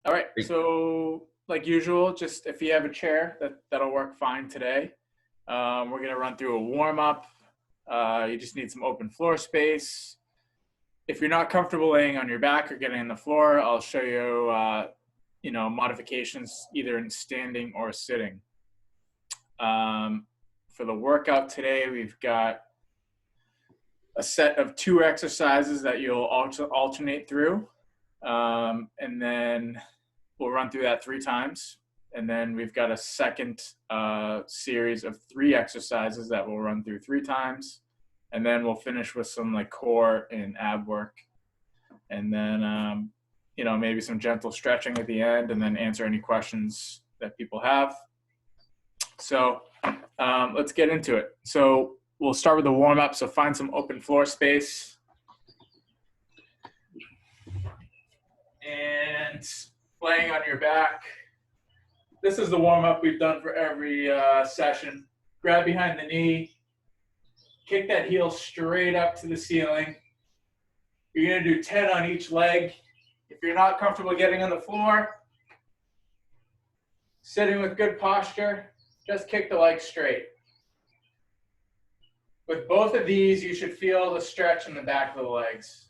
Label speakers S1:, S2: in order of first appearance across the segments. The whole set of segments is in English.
S1: All right, so like usual, just if you have a chair, that'll work fine today. We're gonna run through a warm up. You just need some open floor space. If you're not comfortable laying on your back or getting on the floor, I'll show you, modifications either in standing or sitting. For the workout today, we've got a set of 2 exercises that you'll alternate through. And then we'll run through that 3 times. And then we've got a second series of 3 exercises that we'll run through 3 times. And then we'll finish with some like core and ab work. And then, maybe some gentle stretching at the end, and then answer any questions that people have. So let's get into it. So we'll start with the warm up. So find some open floor space. And laying on your back. This is the warm up we've done for every session. Grab behind the knee. Kick that heel straight up to the ceiling. You're going to do 10 on each leg. If you're not comfortable getting on the floor, sitting with good posture, just kick the legs straight. With both of these, you should feel the stretch in the back of the legs.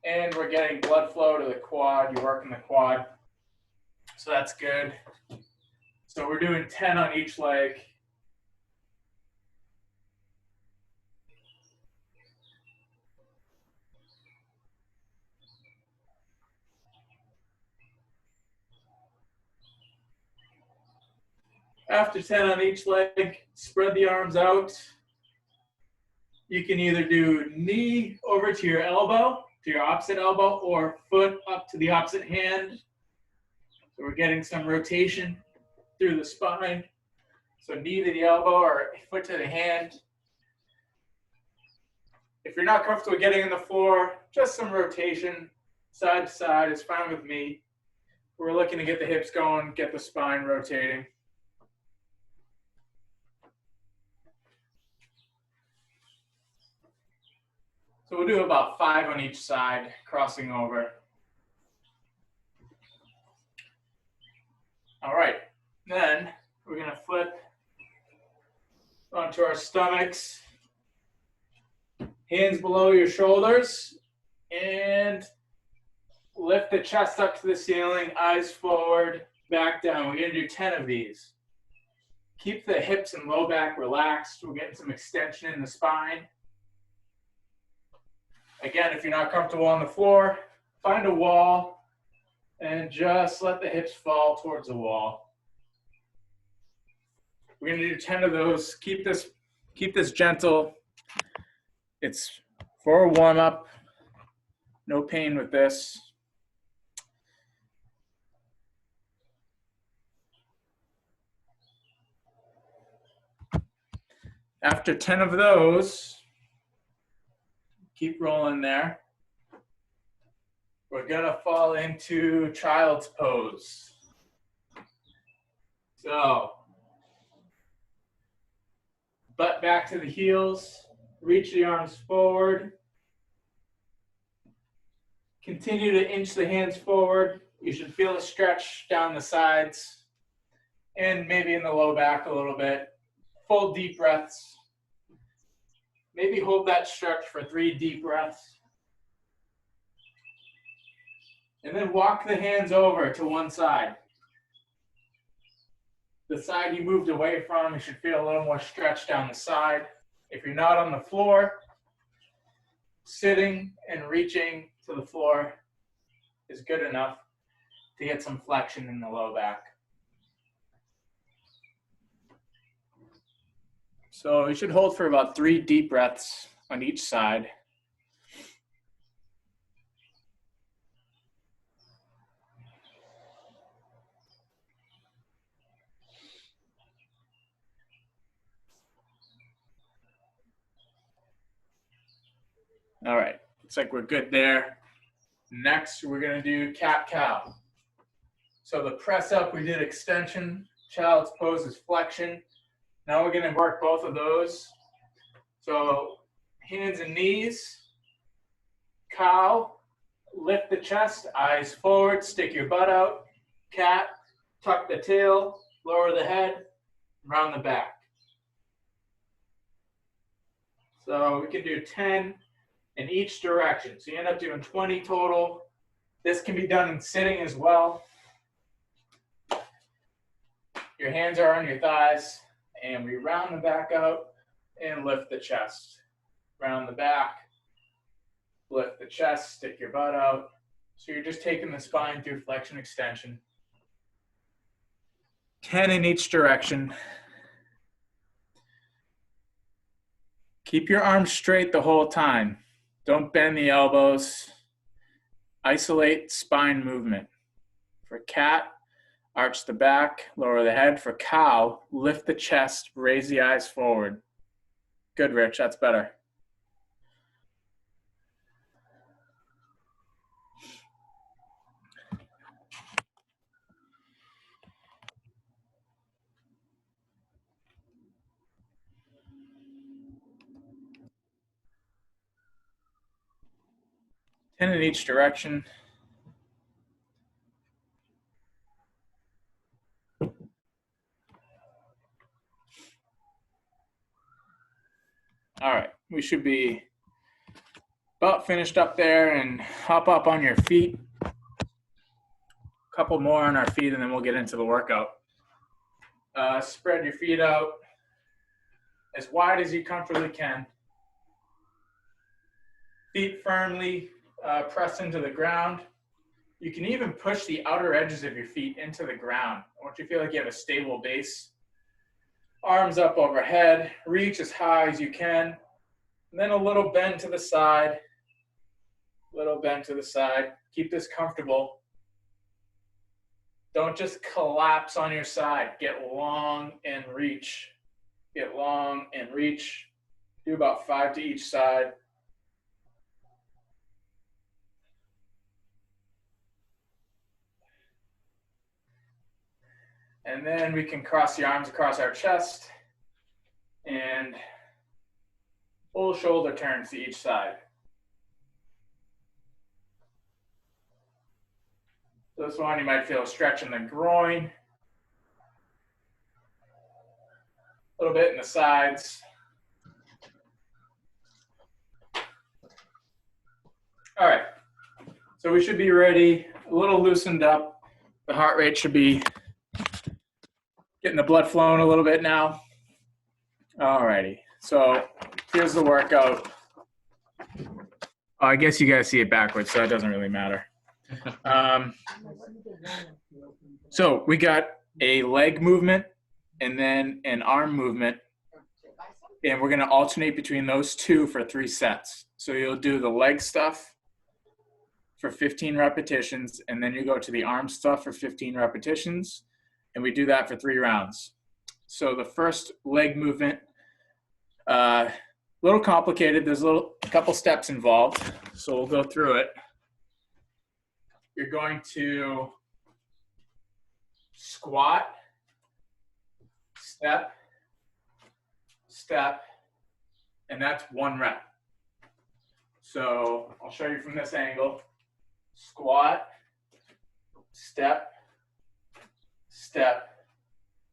S1: And we're getting blood flow to the quad. You're working the quad. So that's good. So we're doing 10 on each leg. After 10 on each leg, spread the arms out. You can either do knee over to your elbow, to your opposite elbow, or foot up to the opposite hand. So we're getting some rotation through the spine. So knee to the elbow or foot to the hand. If you're not comfortable getting on the floor, just some rotation side to side is fine with me. We're looking to get the hips going, get the spine rotating. So we'll do about 5 on each side, crossing over. All right, then we're gonna flip onto our stomachs. Hands below your shoulders, and lift the chest up to the ceiling, eyes forward, back down. We're gonna do 10 of these. Keep the hips and low back relaxed. We're getting some extension in the spine. Again, if you're not comfortable on the floor, find a wall and just let the hips fall towards the wall. We're gonna do 10 of those. Keep this gentle. It's for a warm up. No pain with this. After 10 of those, keep rolling there. We're gonna fall into child's pose. So, butt back to the heels, reach the arms forward. Continue to inch the hands forward. You should feel a stretch down the sides and maybe in the low back a little bit. Full deep breaths. Maybe hold that stretch for 3 deep breaths. And then walk the hands over to one side. The side you moved away from, you should feel a little more stretch down the side. If you're not on the floor, sitting and reaching to the floor is good enough to get some flexion in the low back. So you should hold for about 3 deep breaths on each side. All right, looks like we're good there. Next, we're gonna do cat-cow. So the press up, we did extension. Child's pose is flexion. Now we're gonna work both of those. So hands and knees, cow, lift the chest, eyes forward, stick your butt out, cat, tuck the tail, lower the head, round the back. So we can do 10 in each direction. So you end up doing 20 total. This can be done in sitting as well. Your hands are on your thighs, and we round the back out and lift the chest. Round the back, lift the chest, stick your butt out. So you're just taking the spine through flexion extension. 10 in each direction. Keep your arms straight the whole time. Don't bend the elbows. Isolate spine movement. For cat, arch the back, lower the head. For cow, lift the chest, raise the eyes forward. Good, Rich, that's better. Ten in each direction. All right, we should be about finished up there, and hop up on your feet. A couple more on our feet, and then we'll get into the workout. Spread your feet out as wide as you comfortably can. Feet firmly pressed into the ground. You can even push the outer edges of your feet into the ground. I want you to feel like you have a stable base. Arms up overhead, reach as high as you can. And then a little bend to the side. Little bend to the side. Keep this comfortable. Don't just collapse on your side. Get long and reach. Get long and reach. Do about 5 to each side. And then we can cross the arms across our chest and full shoulder turns to each side. This one, you might feel a stretch in the groin, a little bit in the sides. All right, so we should be ready, a little loosened up. The heart rate should be getting the blood flowing a little bit now. All righty, so here's the workout. I guess you guys see it backwards, so it doesn't really matter. So we got a leg movement and then an arm movement, and we're going to alternate between those two for 3 sets. So you'll do the leg stuff for 15 repetitions, and then you go to the arm stuff for 15 repetitions, and we do that for 3 rounds. So the first leg movement, a little complicated. There's a couple steps involved, so we'll go through it. You're going to squat, step, step, and that's 1 rep. So I'll show you from this angle. Squat, step, step,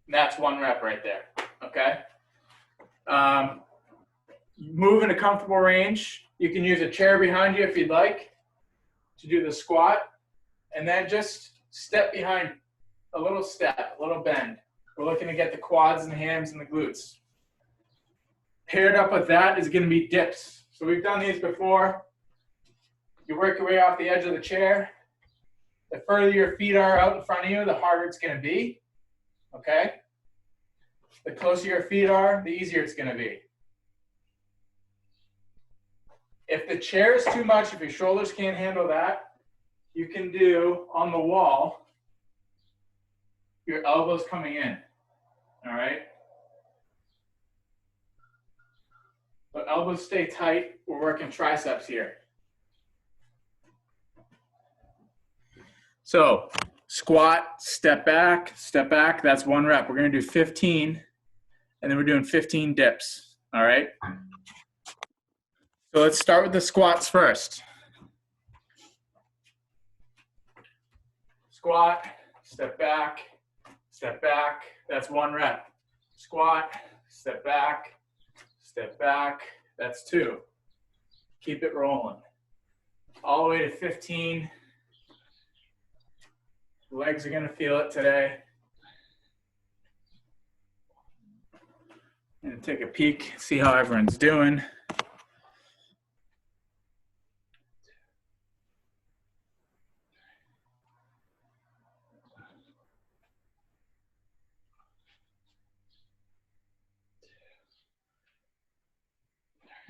S1: and that's 1 rep right there, okay? Move in a comfortable range. You can use a chair behind you if you'd like to do the squat, and then just step behind, a little step, a little bend. We're looking to get the quads and the hams and the glutes. Paired up with that is going to be dips. So we've done these before. You work your way off the edge of the chair. The further your feet are out in front of you, the harder it's going to be, okay? The closer your feet are, the easier it's going to be. If the chair is too much, if your shoulders can't handle that, you can do on the wall, your elbows coming in, all right? But elbows stay tight. We're working triceps here. So squat, step back, that's 1 rep. We're gonna do 15, and then we're doing 15 dips, all right? So let's start with the squats first. Squat, step back, step back. That's 1 rep. Squat, step back, step back. That's 2. Keep it rolling. All the way to 15. Legs are going to feel it today. And take a peek, see how everyone's doing.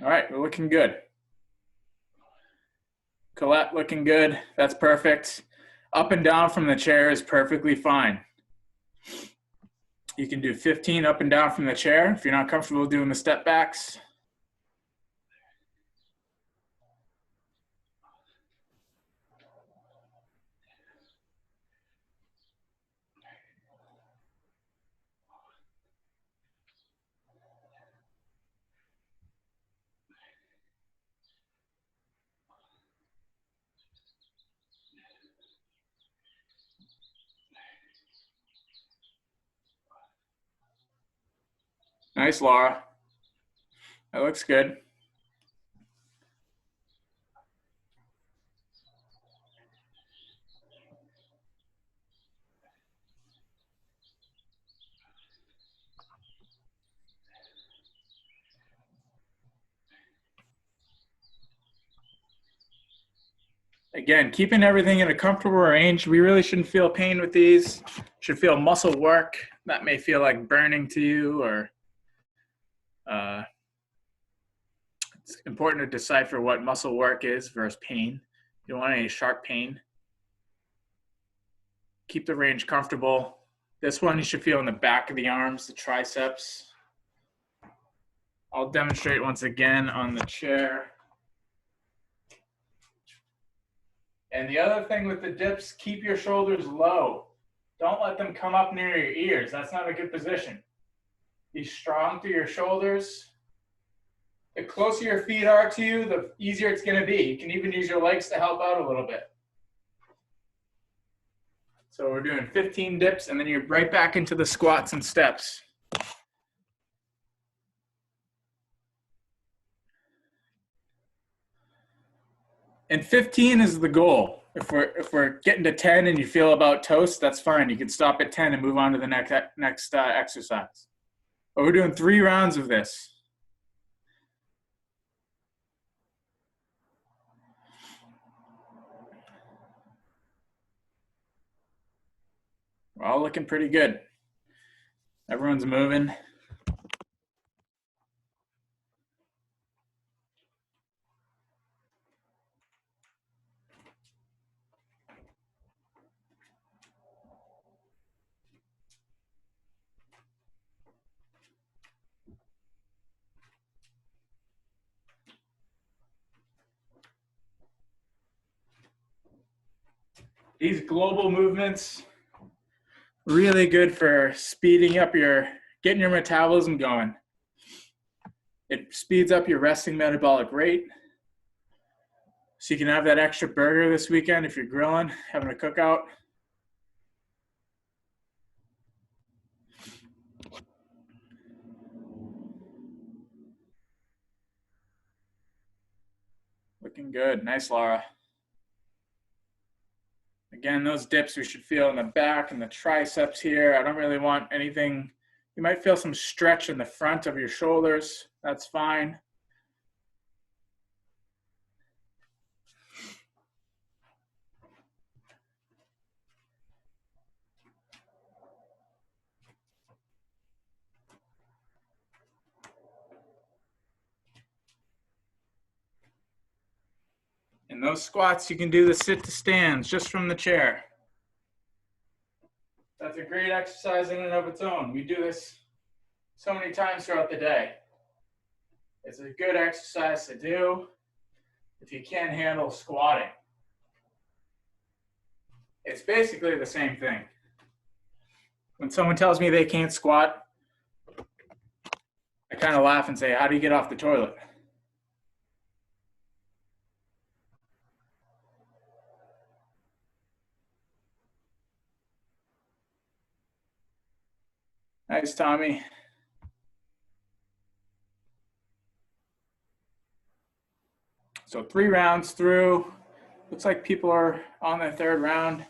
S1: All right, we're looking good. Colette looking good. That's perfect. Up and down from the chair is perfectly fine. You can do 15 up and down from the chair if you're not comfortable doing the step backs. Nice, Laura. That looks good. Again, keeping everything in a comfortable range. We really shouldn't feel pain with these. Should feel muscle work. That may feel like burning to you, or it's important to decipher what muscle work is versus pain. You don't want any sharp pain. Keep the range comfortable. This one you should feel in the back of the arms, the triceps. I'll demonstrate once again on the chair. And the other thing with the dips, keep your shoulders low. Don't let them come up near your ears. That's not a good position. Be strong through your shoulders. The closer your feet are to you, the easier it's going to be. You can even use your legs to help out a little bit. So we're doing 15 dips, and then you're right back into the squats and steps. And 15 is the goal. If we're getting to 10 and you feel about toast, that's fine. You can stop at 10 and move on to the next exercise. But we're doing 3 rounds of this. We're all looking pretty good. Everyone's moving. These global movements, really good for speeding up getting your metabolism going. It speeds up your resting metabolic rate. So you can have that extra burger this weekend if you're grilling, having a cookout. Looking good. Nice, Laura. Again, those dips we should feel in the back and the triceps here. I don't really want anything. You might feel some stretch in the front of your shoulders. That's fine. In those squats, you can do the sit to stands just from the chair. That's a great exercise in and of its own. We do this so many times throughout the day. It's a good exercise to do if you can't handle squatting. It's basically the same thing. When someone tells me they can't squat, I kind of laugh and say, how do you get off the toilet? Nice, Tommy. So 3 rounds through. Looks like people are on their 3rd round.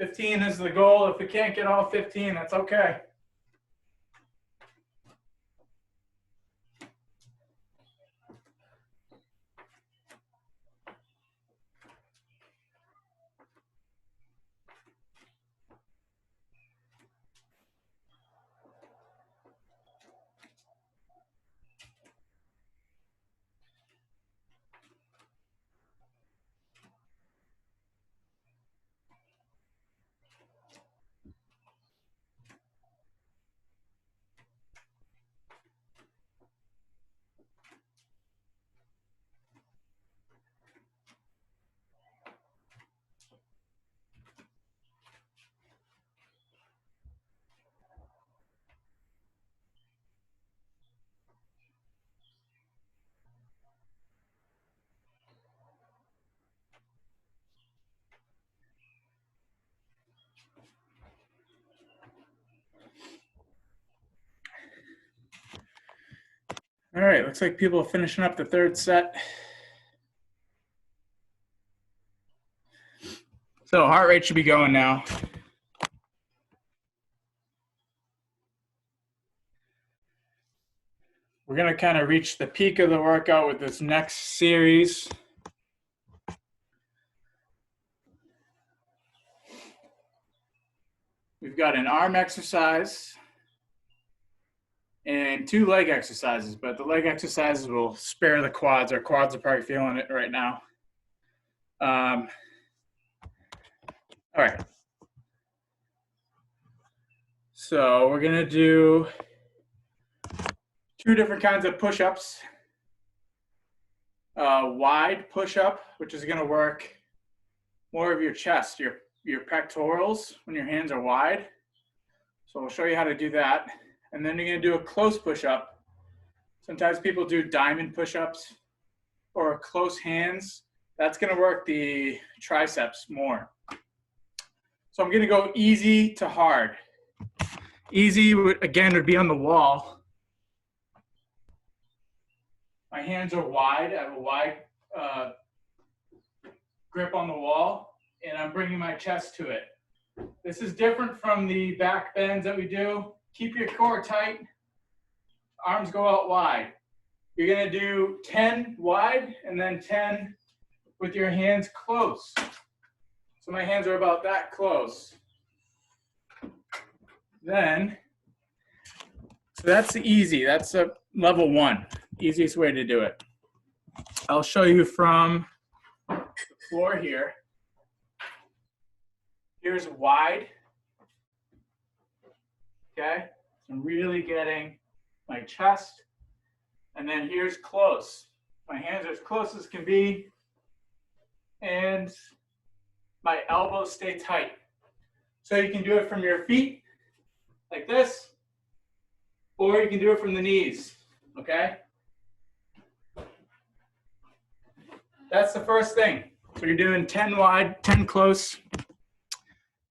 S1: $15 is the goal. If we can't get all 15, that's okay. All right, looks like people are finishing up the 3rd set. So heart rate should be going now. We're going to kind of reach the peak of the workout with this next series. We've got an arm exercise and 2 leg exercises, but the leg exercises will spare the quads. Our quads are probably feeling it right now. All right. So we're going to do 2 different kinds of push-ups. Wide push-up, which is going to work more of your chest, your pectorals when your hands are wide. So we'll show you how to do that. And then you're going to do a close push-up. Sometimes people do diamond push-ups or close hands. That's going to work the triceps more. So I'm going to go easy to hard. Easy, again, would be on the wall. My hands are wide. I have a wide grip on the wall, and I'm bringing my chest to it. This is different from the back bends that we do. Keep your core tight. Arms go out wide. You're going to do 10 wide and then 10 with your hands close. So my hands are about that close. Then, so that's easy. That's a level 1. Easiest way to do it. I'll show you from the floor here. Here's wide. Okay, so I'm really getting my chest. And then here's close. My hands are as close as can be. And my elbows stay tight. So you can do it from your feet, like this, or you can do it from the knees, okay? That's the first thing. So you're doing 10 wide, 10 close.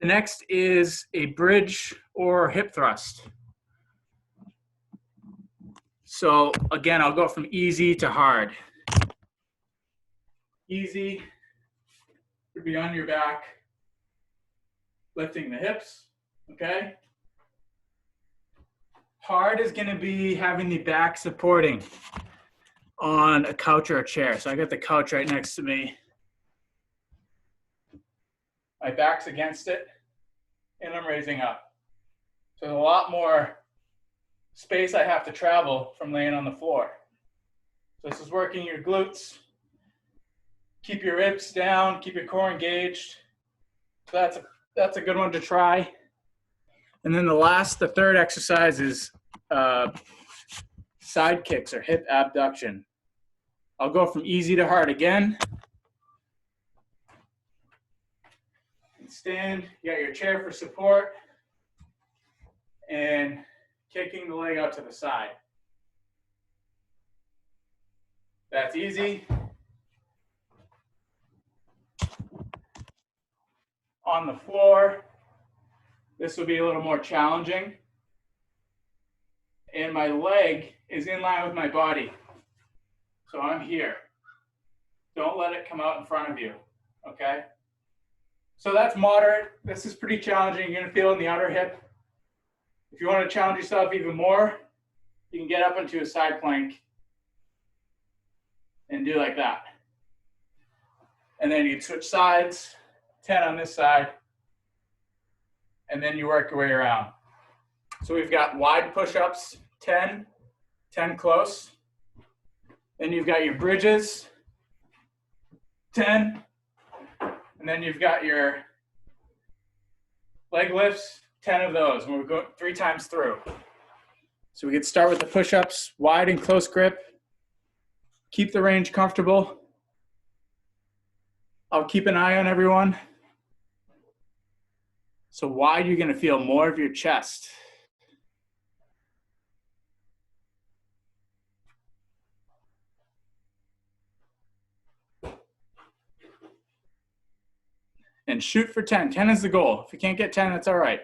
S1: The next is a bridge or hip thrust. So again, I'll go from easy to hard. Easy would be on your back, lifting the hips, okay? Hard is going to be having the back supporting on a couch or a chair. So I got the couch right next to me. My back's against it, and I'm raising up. So there's a lot more space I have to travel from laying on the floor. So this is working your glutes. Keep your ribs down, keep your core engaged. So that's a good one to try. And then the third exercise is side kicks or hip abduction. I'll go from easy to hard again. Stand, you got your chair for support, and kicking the leg out to the side. That's easy. On the floor, this will be a little more challenging. And my leg is in line with my body. So I'm here. Don't let it come out in front of you, okay? So that's moderate. This is pretty challenging. You're gonna feel it in the outer hip. If you want to challenge yourself even more, you can get up into a side plank and do like that. And then you switch sides, 10 on this side, and then you work your way around. So we've got wide push-ups, 10 close. Then you've got your bridges, 10. And then you've got your leg lifts, 10 of those. And we'll go 3 times through. So we could start with the push-ups, wide and close grip. Keep the range comfortable. I'll keep an eye on everyone. So wide, you're going to feel more of your chest. And shoot for 10. 10 is the goal. If you can't get 10, that's all right.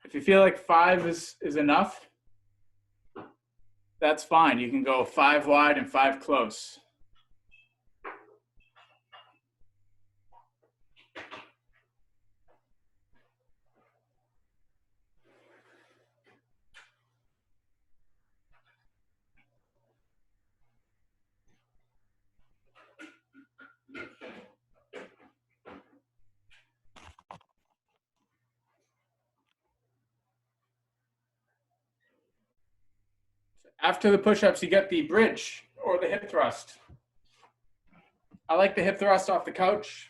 S1: If you feel like 5 is enough, that's fine. You can go 5 wide and 5 close. After the push-ups, you get the bridge or the hip thrust. I like the hip thrust off the couch.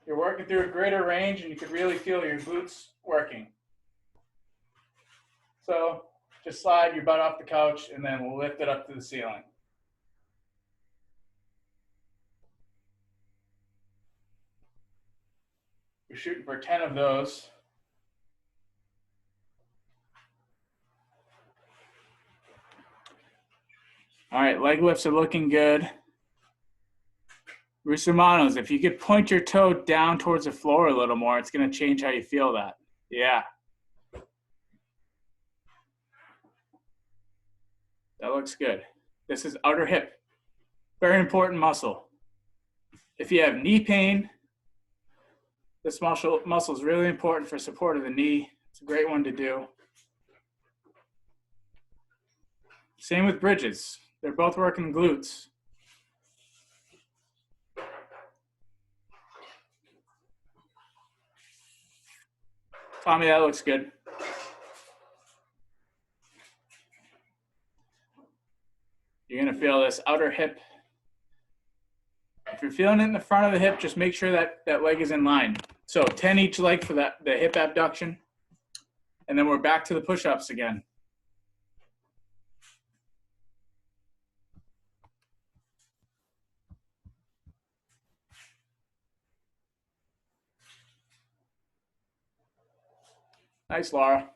S1: You're working through a greater range and you can really feel your glutes working. So just slide your butt off the couch and then we'll lift it up to the ceiling. We're shooting for 10 of those. All right, leg lifts are looking good. Rusumanos, if you could point your toe down towards the floor a little more, it's going to change how you feel that. Yeah. That looks good. This is outer hip. Very important muscle. If you have knee pain, this muscle is really important for support of the knee. It's a great one to do. Same with bridges. They're both working glutes. Tommy, that looks good. You're going to feel this outer hip. If you're feeling it in the front of the hip, just make sure that that leg is in line. So 10 each leg for the hip abduction. And then we're back to the push-ups again. Nice, Laura.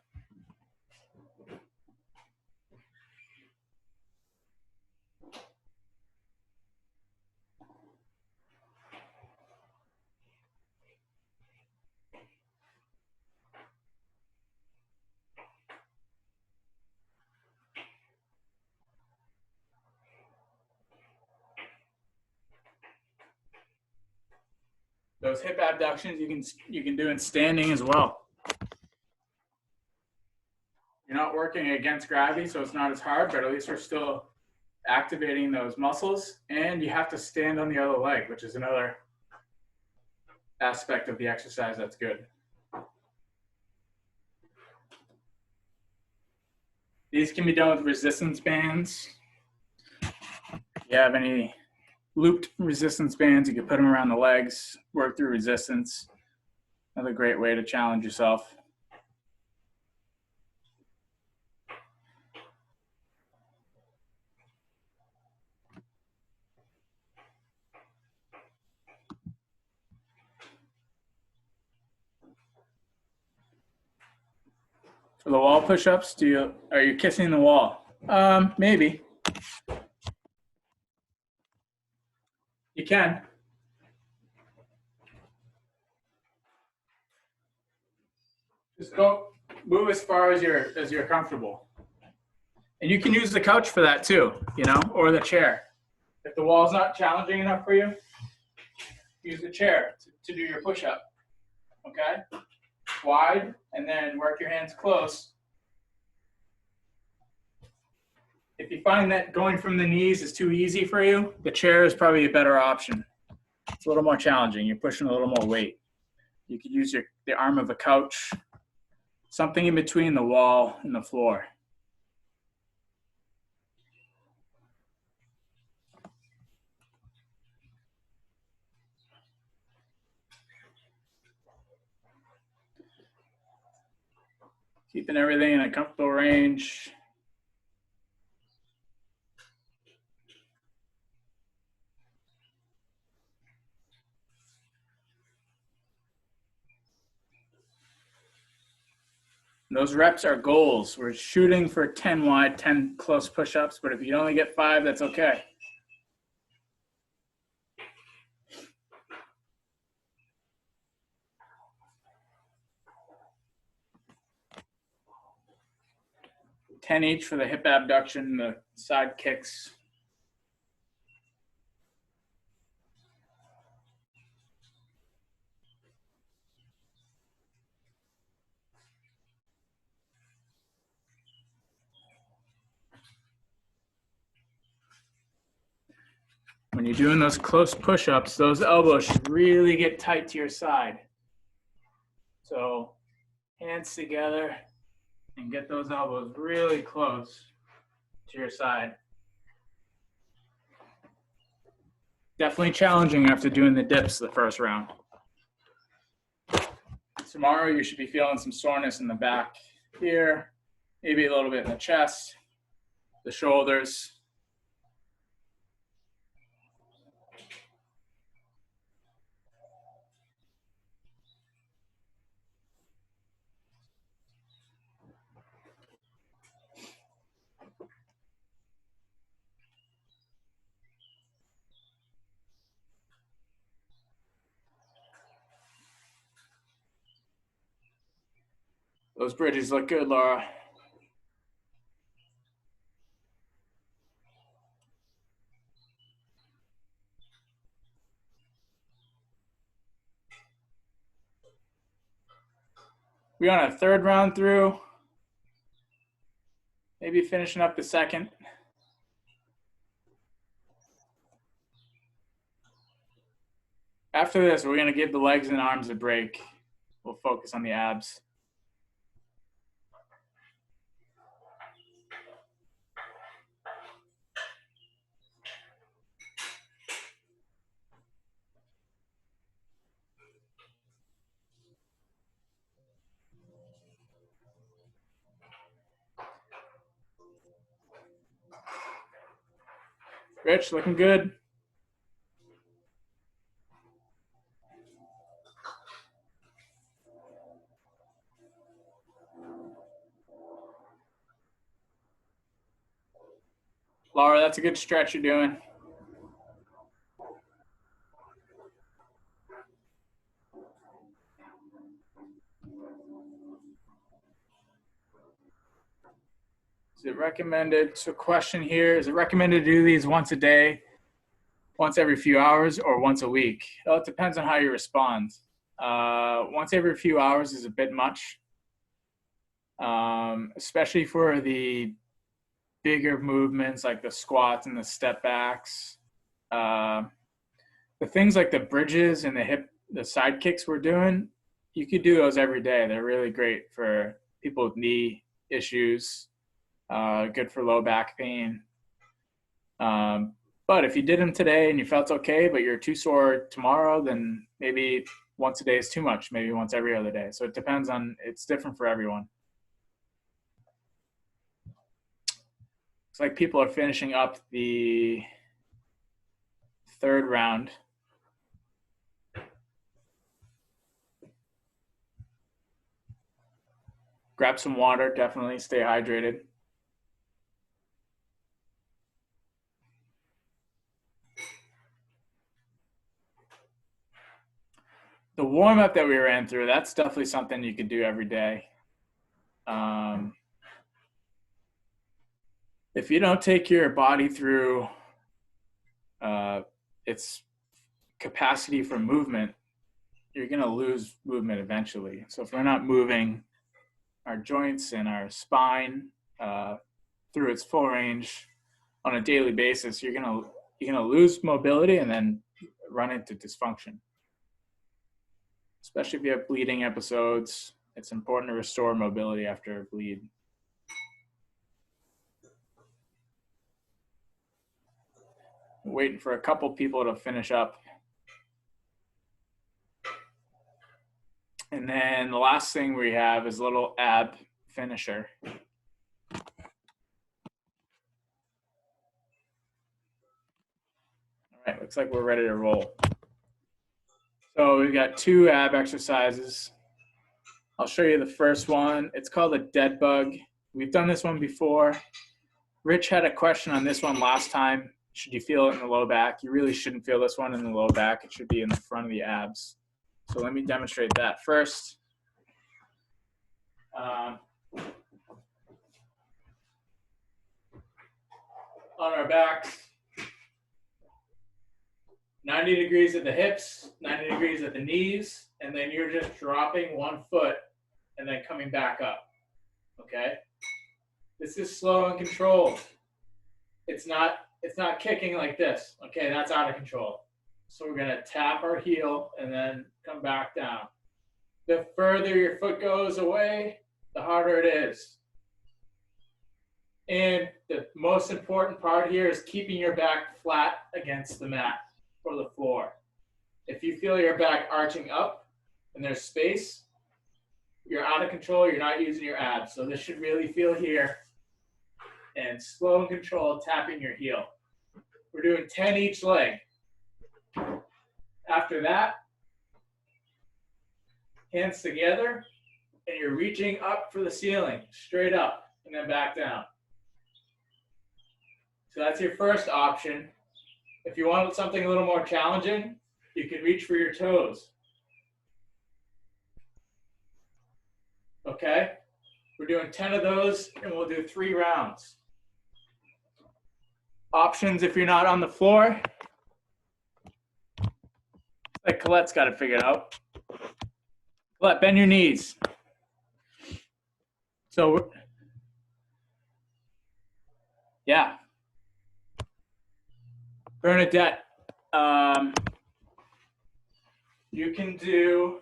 S1: Those hip abductions you can do in standing as well. You're not working against gravity, so it's not as hard, but at least we're still activating those muscles, and you have to stand on the other leg, which is another aspect of the exercise that's good. These can be done with resistance bands. If you have any looped resistance bands, you can put them around the legs, work through resistance. Another great way to challenge yourself. For the wall push-ups, are you kissing the wall? Maybe. You can. Just go move as far as you're comfortable. And you can use the couch for that too, or the chair. If the wall's not challenging enough for you, use the chair to do your push-up. Okay? Wide, and then work your hands close. If you find that going from the knees is too easy for you, the chair is probably a better option. It's a little more challenging. You're pushing a little more weight. You could use the arm of a couch, something in between the wall and the floor. Keeping everything in a comfortable range. Those reps are goals. We're shooting for 10 wide, 10 close push-ups, but if you only get 5, that's okay. $10 each for the hip abduction, the side kicks. When you're doing those close push-ups, those elbows should really get tight to your side. So hands together and get those elbows really close to your side. Definitely challenging after doing the dips the first round. Tomorrow you should be feeling some soreness in the back here, maybe a little bit in the chest, the shoulders. Those bridges look good, Laura. We're on a third round through. Maybe finishing up the second. After this, we're going to give the legs and arms a break. We'll focus on the abs. Rich, looking good. Laura, that's a good stretch you're doing. Is it recommended? So question here, is it recommended to do these once a day, once every few hours, or once a week? Well, it depends on how you respond. Once every few hours is a bit much, especially for the bigger movements like the squats and the step backs. The things like the bridges and the side kicks we're doing, you could do those every day. They're really great for people with knee issues, good for low back pain. But if you did them today and you felt okay, but you're too sore tomorrow, then maybe once a day is too much, maybe once every other day. So it depends it's different for everyone. It's like people are finishing up the third round. Grab some water, definitely stay hydrated. The warm-up that we ran through, that's definitely something you could do every day. If you don't take your body through its capacity for movement, you're going to lose movement eventually. So if we're not moving our joints and our spine through its full range on a daily basis, you're gonna lose mobility and then run into dysfunction. Especially if you have bleeding episodes, it's important to restore mobility after a bleed. Waiting for a couple people to finish up. And then the last thing we have is a little ab finisher. All right, looks like we're ready to roll. So we've got 2 ab exercises. I'll show you the first one. It's called a dead bug. We've done this one before. Rich had a question on this one last time. Should you feel it in the low back? You really shouldn't feel this one in the low back. It should be in the front of the abs. So let me demonstrate that first. On our backs, 90 degrees at the hips, 90 degrees at the knees, and then you're just dropping one foot and then coming back up, okay? This is slow and controlled. It's not kicking like this, okay? That's out of control. So we're gonna tap our heel and then come back down. The further your foot goes away, the harder it is. And the most important part here is keeping your back flat against the mat or the floor. If you feel your back arching up and there's space, you're out of control, you're not using your abs. So this should really feel here. And slow and controlled, tapping your heel. We're doing 10 each leg. After that, hands together, and you're reaching up for the ceiling, straight up, and then back down. So that's your first option. If you want something a little more challenging, you can reach for your toes. Okay? We're doing 10 of those, and we'll do 3 rounds. Options if you're not on the floor. Like Colette's got it figured out. Colette, bend your knees. So, yeah. Bernadette, you can do,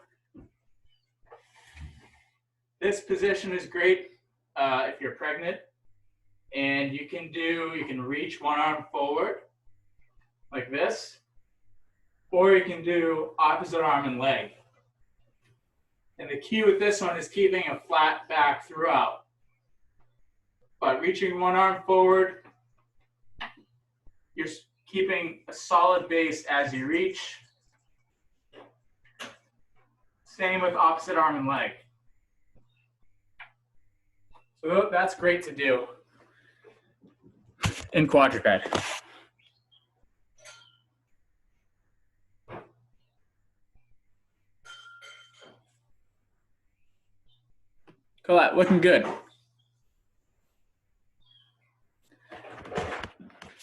S1: this position is great if you're pregnant. And you can reach one arm forward like this, or you can do opposite arm and leg. And the key with this one is keeping a flat back throughout. By reaching one arm forward, you're keeping a solid base as you reach. Same with opposite arm and leg. So that's great to do in quadruped. Colette, looking good.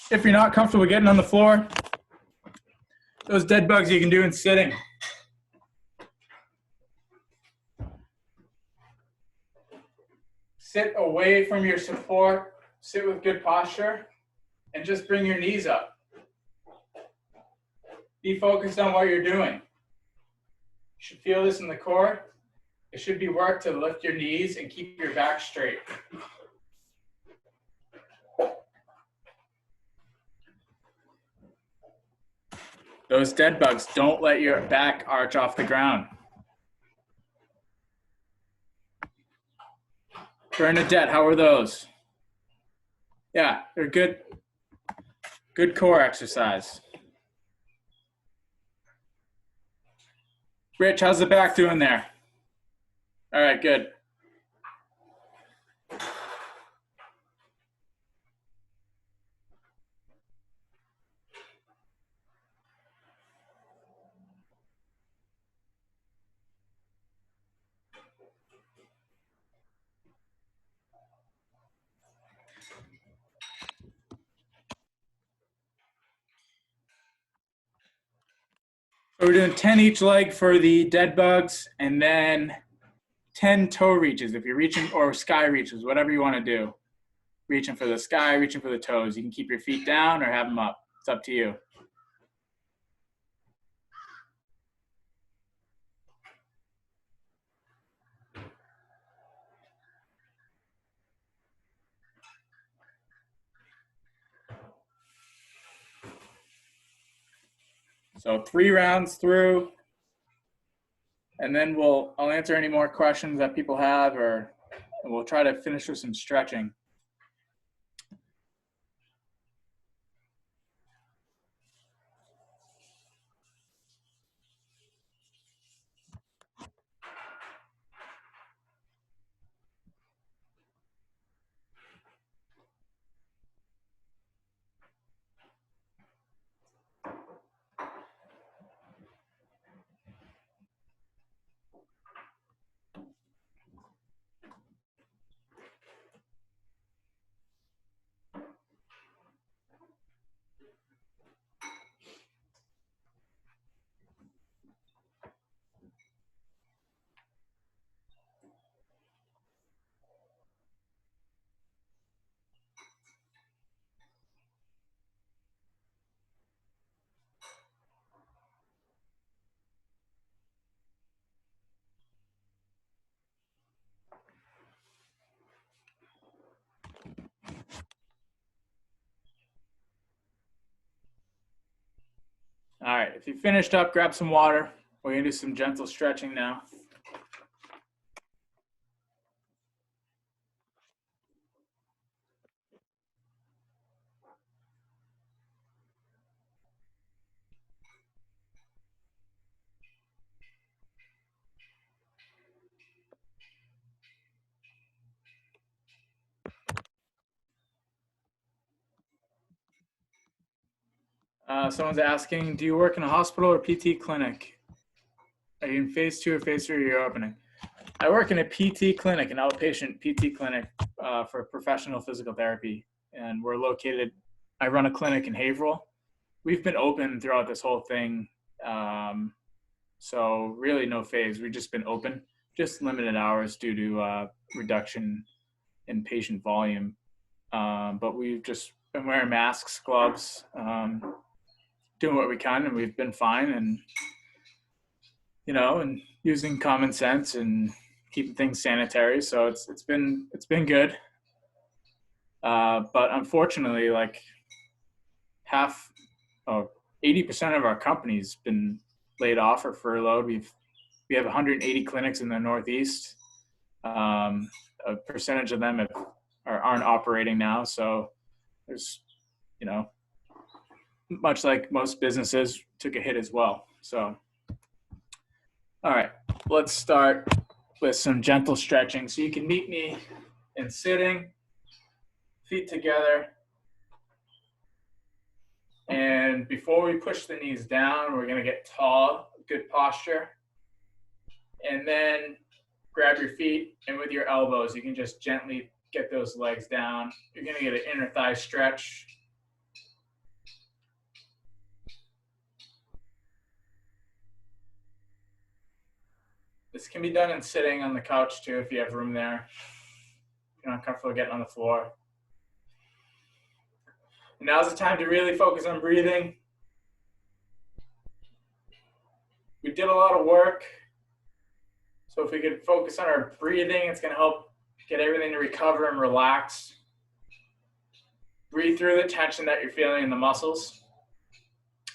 S1: If you're not comfortable getting on the floor, those dead bugs you can do in sitting. Sit away from your support sit with good posture, and just bring your knees up. Be focused on what you're doing. You should feel this in the core. It should be work to lift your knees and keep your back straight. Those dead bugs, don't let your back arch off the ground. Bernadette, how are those? Yeah, they're good. Good core exercise. Rich, how's the back doing there? All right, good. So we're doing 10 each leg for the dead bugs, and then 10 toe reaches if you're reaching, or sky reaches, whatever you want to do. Reaching for the sky, reaching for the toes. You can keep your feet down or have them up. It's up to you. So 3 rounds through, and then I'll answer any more questions that people have, and we'll try to finish with some stretching. All right, if you finished up, grab some water. We're gonna do some gentle stretching now. Someone's asking, do you work in a hospital or PT clinic? Are you in phase 2 or phase 3 of your opening? I work in a PT clinic, an outpatient PT clinic for professional physical therapy. And we're located, I run a clinic in Haverhill. We've been open throughout this whole thing. So really no phase, we've just been open, just limited hours due to reduction in patient volume. But we've just been wearing masks, gloves, doing what we can, and we've been fine, and and using common sense and keeping things sanitary. So it's been good. But unfortunately, like 80% of our company's been laid off or furloughed. We have 180 clinics in the Northeast. A percentage of them aren't operating now. So there's, much like most businesses, took a hit as well. So, all right, let's start with some gentle stretching. So you can meet me in sitting, feet together. And before we push the knees down, we're gonna get tall, good posture. And then grab your feet, and with your elbows, you can just gently get those legs down. You're gonna get an inner thigh stretch. This can be done in sitting on the couch too, if you have room there. If you're not comfortable getting on the floor. Now's the time to really focus on breathing. We did a lot of work. So if we could focus on our breathing, it's going to help get everything to recover and relax. Breathe through the tension that you're feeling in the muscles.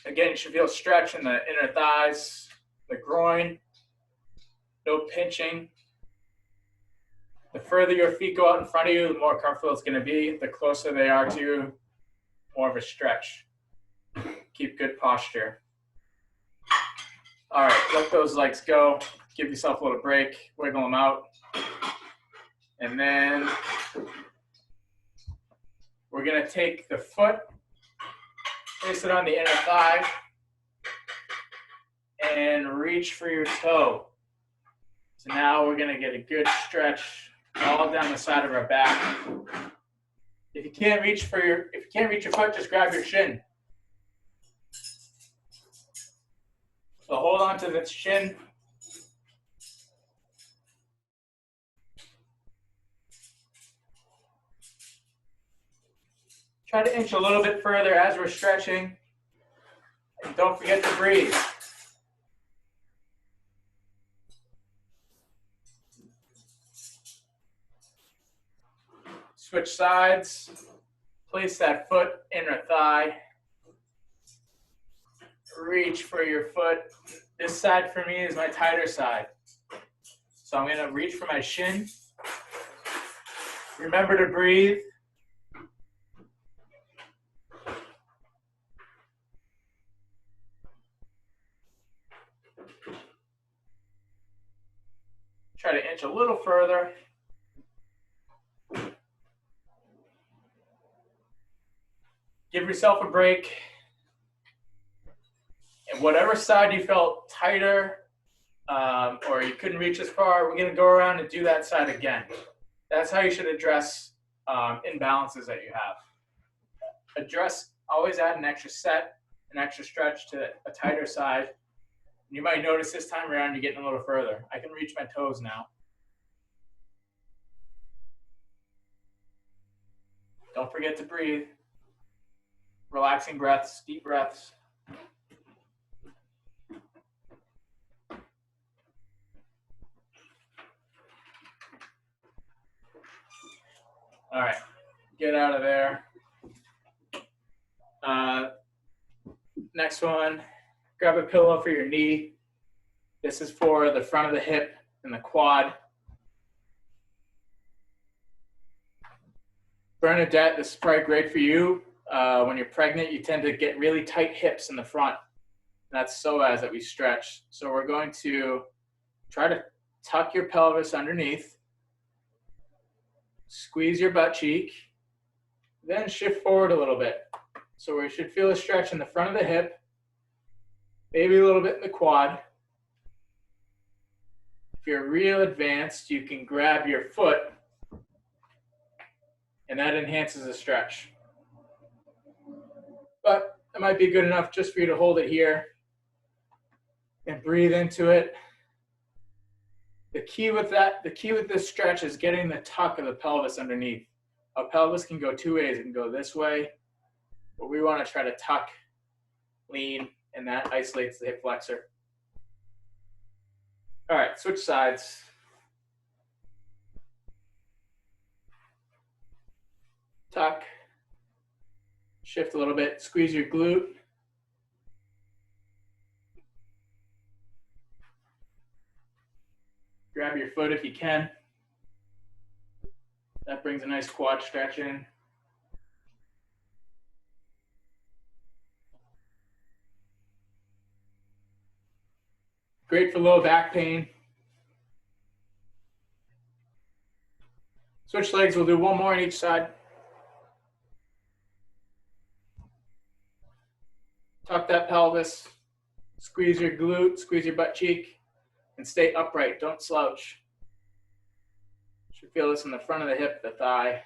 S1: Again, you should feel stretch in the inner thighs, the groin, no pinching. The further your feet go out in front of you, the more comfortable it's going to be. The closer they are to you, more of a stretch. Keep good posture. All right, let those legs go. Give yourself a little break, wiggle them out. And then we're going to take the foot, place it on the inner thigh, and reach for your toe. So now we're going to get a good stretch all down the side of our back. If you can't reach your foot, just grab your shin. So hold on to the shin. Try to inch a little bit further as we're stretching. And don't forget to breathe. Switch sides. Place that foot, inner thigh. Reach for your foot. This side for me is my tighter side. So I'm going to reach for my shin. Remember to breathe. Try to inch a little further. Give yourself a break. And whatever side you felt tighter or you couldn't reach as far, we're going to go around and do that side again. That's how you should address imbalances that you have. Always add an extra set, an extra stretch to a tighter side. You might notice this time around you're getting a little further. I can reach my toes now. Don't forget to breathe. Relaxing breaths, deep breaths. All right, get out of there. Next one, grab a pillow for your knee. This is for the front of the hip and the quad. Bernadette, this is probably great for you. When you're pregnant, you tend to get really tight hips in the front. That's psoas that we stretch. So we're going to try to tuck your pelvis underneath. Squeeze your butt cheek. Then shift forward a little bit. So we should feel a stretch in the front of the hip, maybe a little bit in the quad. If you're real advanced, you can grab your foot, and that enhances the stretch. But it might be good enough just for you to hold it here and breathe into it. The key with this stretch is getting the tuck of the pelvis underneath. A pelvis can go two ways. It can go this way, but we want to try to tuck, lean, and that isolates the hip flexor. All right, switch sides. Tuck. Shift a little bit. Squeeze your glute. Grab your foot if you can. That brings a nice quad stretch in. Great for low back pain. Switch legs, we'll do one more on each side. Tuck that pelvis, squeeze your glute, squeeze your butt cheek, and stay upright, don't slouch. You should feel this in the front of the hip, the thigh.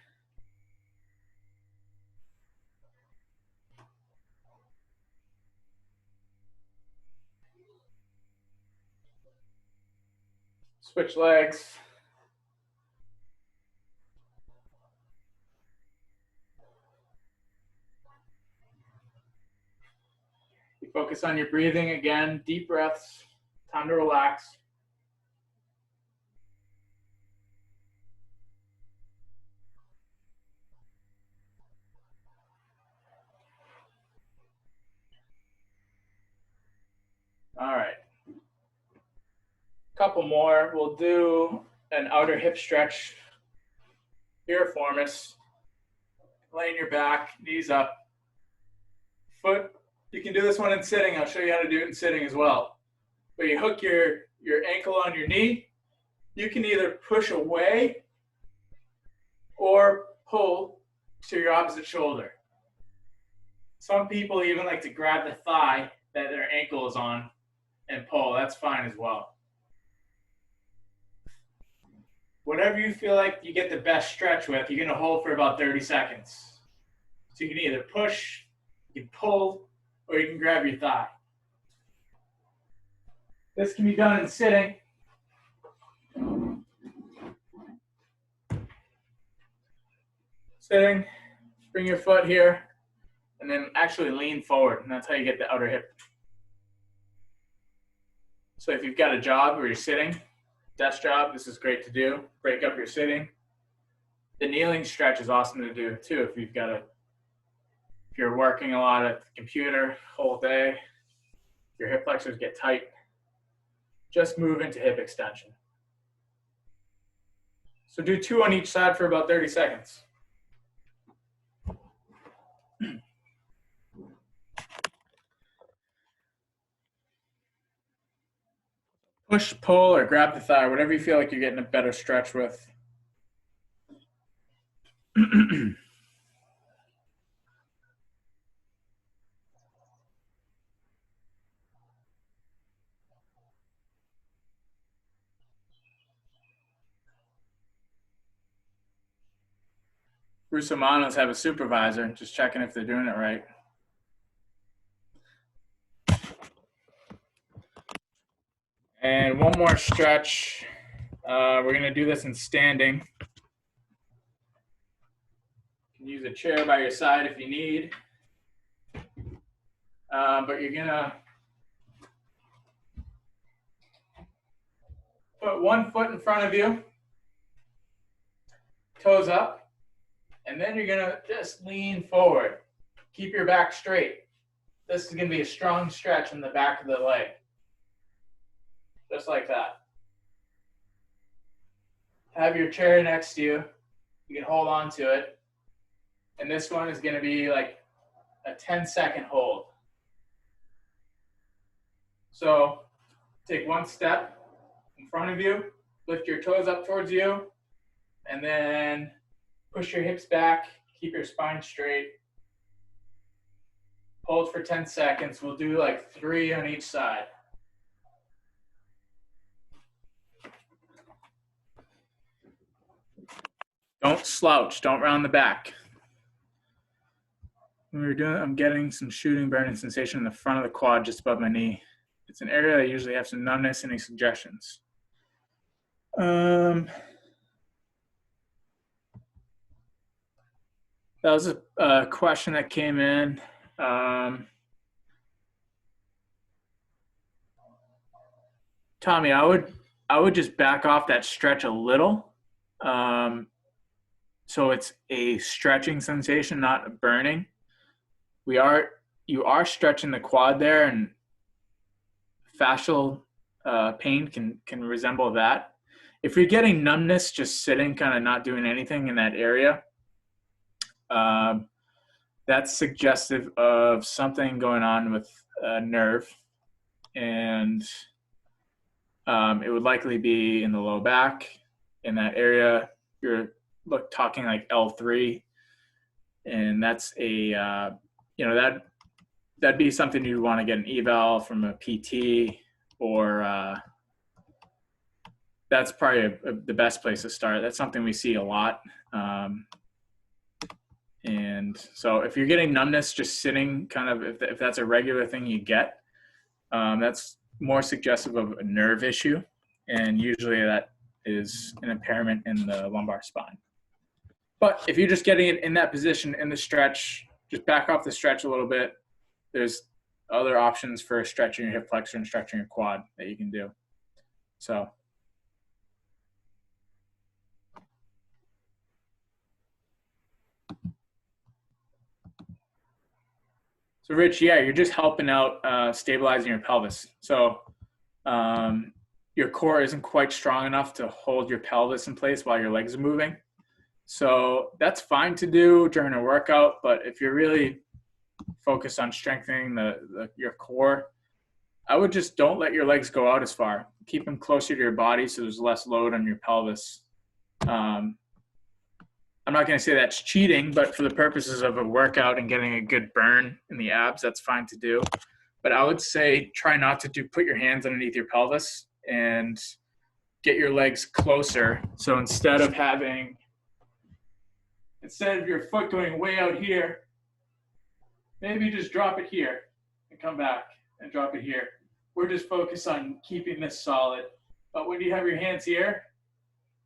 S1: Switch legs. Focus on your breathing again, deep breaths, time to relax. All right. Couple more. We'll do an outer hip stretch. Piriformis. Laying your back, knees up. Foot. You can do this one in sitting. I'll show you how to do it in sitting as well. But you hook your ankle on your knee. You can either push away or pull to your opposite shoulder. Some people even like to grab the thigh that their ankle is on and pull. That's fine as well. Whatever you feel like you get the best stretch with, you're going to hold for about 30 seconds. So you can either push, you can pull, or you can grab your thigh. This can be done in sitting. Sitting, bring your foot here, and then actually lean forward, and that's how you get the outer hip. So if you've got a job where you're sitting, desk job, this is great to do. Break up your sitting. The kneeling stretch is awesome to do too if you're working a lot at the computer whole day, your hip flexors get tight. Just move into hip extension. So do 2 on each side for about 30 seconds. Push, pull, or grab the thigh, whatever you feel like you're getting a better stretch with. Russomanos have a supervisor, just checking if they're doing it right. And one more stretch. We're going to do this in standing. You can use a chair by your side if you need. But you're going to put one foot in front of you, toes up, and then you're going to just lean forward. Keep your back straight. This is going to be a strong stretch in the back of the leg. Just like that. Have your chair next to you. You can hold on to it. And this one is going to be like a 10-second hold. So take one step in front of you, lift your toes up towards you, and then push your hips back, keep your spine straight. Hold for 10 seconds. We'll do like 3 on each side. Don't slouch, don't round the back. When we're doing, I'm getting some shooting, burning sensation in the front of the quad just above my knee. It's an area I usually have some numbness. Any suggestions? That was a question that came in. Tommy, I would just back off that stretch a little. So it's a stretching sensation, not a burning. You are stretching the quad there, and fascial pain can resemble that. If you're getting numbness just sitting, kind of not doing anything in that area, that's suggestive of something going on with a nerve, and it would likely be in the low back, in that area. You're talking like L3, and that's a that'd be something you'd want to get an eval from a PT, or that's probably the best place to start. That's something we see a lot. And so if you're getting numbness just sitting, kind of, if that's a regular thing you get, that's more suggestive of a nerve issue. And usually that is an impairment in the lumbar spine. But if you're just getting it in that position in the stretch, just back off the stretch a little bit. There's other options for stretching your hip flexor and stretching your quad that you can do. So Rich, yeah, you're just helping out stabilizing your pelvis. So your core isn't quite strong enough to hold your pelvis in place while your legs are moving. So that's fine to do during a workout, but if you're really focused on strengthening your core, I would just don't let your legs go out as far. Keep them closer to your body so there's less load on your pelvis. I'm not going to say that's cheating, but for the purposes of a workout and getting a good burn in the abs, that's fine to do. But I would say try not to put your hands underneath your pelvis and get your legs closer. So instead of your foot going way out here, maybe just drop it here and come back and drop it here. We're just focused on keeping this solid. But when you have your hands here,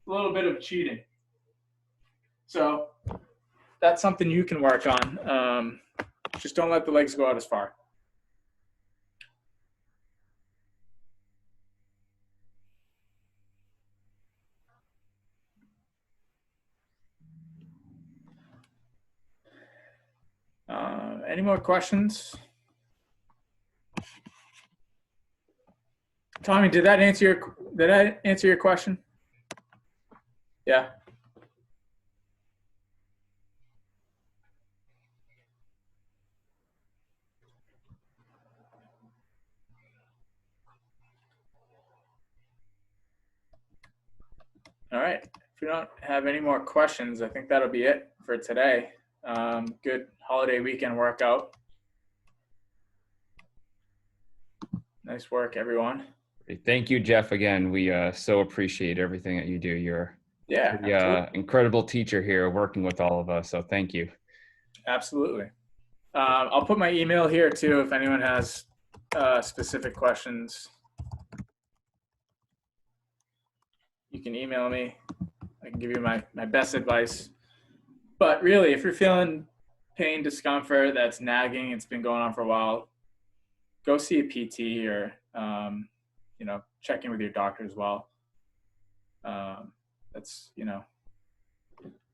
S1: a little bit of cheating. So that's something you can work on. Just don't let the legs go out as far. Any more questions? Tommy, did I answer your question? Yeah. All right. If we don't have any more questions, I think that'll be it for today. Good holiday weekend workout. Nice work, everyone.
S2: Thank you, Jeff. Again, we so appreciate everything that you do. You're
S1: an
S2: incredible teacher here working with all of us. So thank you.
S1: Absolutely. I'll put my email here too if anyone has specific questions. You can email me. I can give you my best advice. But really, if you're feeling pain, discomfort that's nagging, it's been going on for a while, go see a PT or, check in with your doctor as well. PTs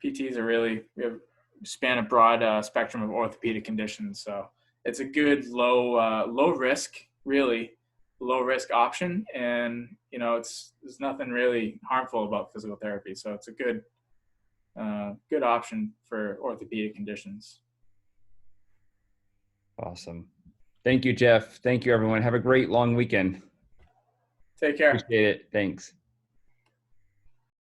S1: we span a broad spectrum of orthopedic conditions. So it's a good low risk option. And, there's nothing really harmful about physical therapy. So it's a good option for orthopedic conditions.
S2: Awesome. Thank you, Jeff. Thank you, everyone. Have a great long weekend.
S1: Take care.
S2: Appreciate it. Thanks.